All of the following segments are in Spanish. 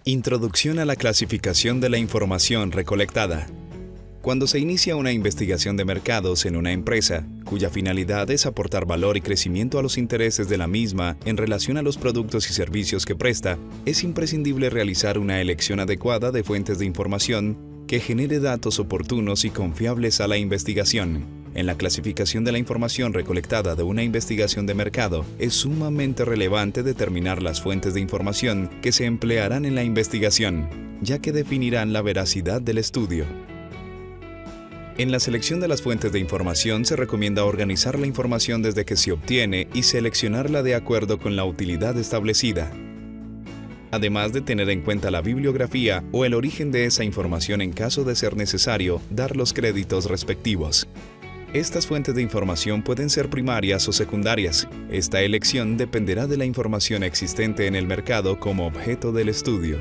Introducción a la clasificación de la información recolectada. Cuando se inicia una investigación de mercados en una empresa, cuya finalidad es aportar valor y crecimiento a los intereses de la misma en relación a los productos y servicios que presta, es imprescindible realizar una elección adecuada de fuentes de información que genere datos oportunos y confiables a la investigación. En la clasificación de la información recolectada de una investigación de mercado, es sumamente relevante determinar las fuentes de información que se emplearán en la investigación, ya que definirán la veracidad del estudio. En la selección de las fuentes de información se recomienda organizar la información desde que se obtiene y seleccionarla de acuerdo con la utilidad establecida, además de tener en cuenta la bibliografía o el origen de esa información en caso de ser necesario dar los créditos respectivos. Estas fuentes de información pueden ser primarias o secundarias. Esta elección dependerá de la información existente en el mercado como objeto del estudio.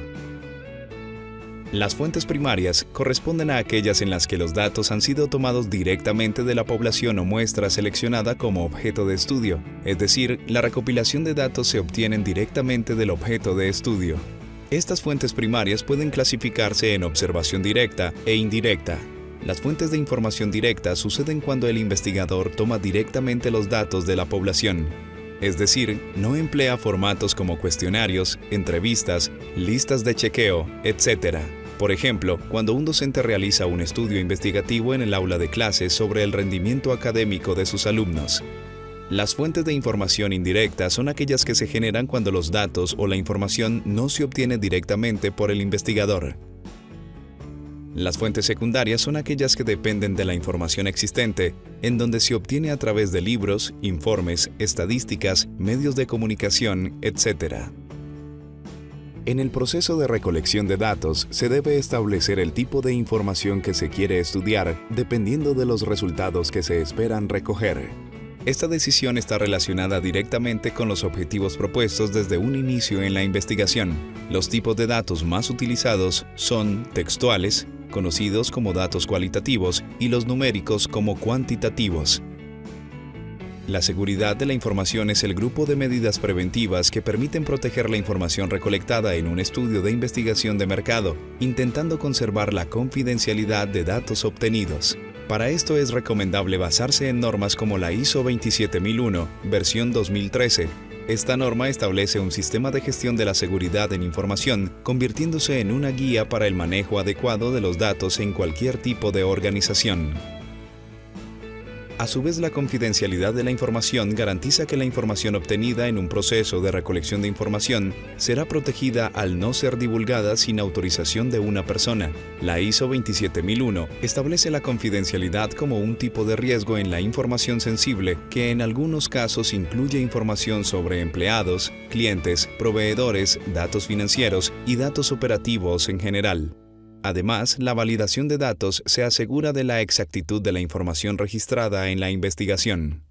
Las fuentes primarias corresponden a aquellas en las que los datos han sido tomados directamente de la población o muestra seleccionada como objeto de estudio, es decir, la recopilación de datos se obtienen directamente del objeto de estudio. Estas fuentes primarias pueden clasificarse en observación directa e indirecta. Las fuentes de información directa suceden cuando el investigador toma directamente los datos de la población, es decir, no emplea formatos como cuestionarios, entrevistas, listas de chequeo, etc. Por ejemplo, cuando un docente realiza un estudio investigativo en el aula de clases sobre el rendimiento académico de sus alumnos. Las fuentes de información indirecta son aquellas que se generan cuando los datos o la información no se obtiene directamente por el investigador. Las fuentes secundarias son aquellas que dependen de la información existente, en donde se obtiene a través de libros, informes, estadísticas, medios de comunicación, etc. En el proceso de recolección de datos, se debe establecer el tipo de información que se quiere estudiar, dependiendo de los resultados que se esperan recoger. Esta decisión está relacionada directamente con los objetivos propuestos desde un inicio en la investigación. Los tipos de datos más utilizados son textuales, conocidos como datos cualitativos, y los numéricos como cuantitativos. La seguridad de la información es el grupo de medidas preventivas que permiten proteger la información recolectada en un estudio de investigación de mercado, intentando conservar la confidencialidad de datos obtenidos. Para esto es recomendable basarse en normas como la ISO 27001, versión 2013. Esta norma establece un sistema de gestión de la seguridad en información, convirtiéndose en una guía para el manejo adecuado de los datos en cualquier tipo de organización. A su vez, la confidencialidad de la información garantiza que la información obtenida en un proceso de recolección de información será protegida al no ser divulgada sin autorización de una persona. La ISO 27001 establece la confidencialidad como un tipo de riesgo en la información sensible que en algunos casos incluye información sobre empleados, clientes, proveedores, datos financieros y datos operativos en general. Además, la validación de datos se asegura de la exactitud de la información registrada en la investigación.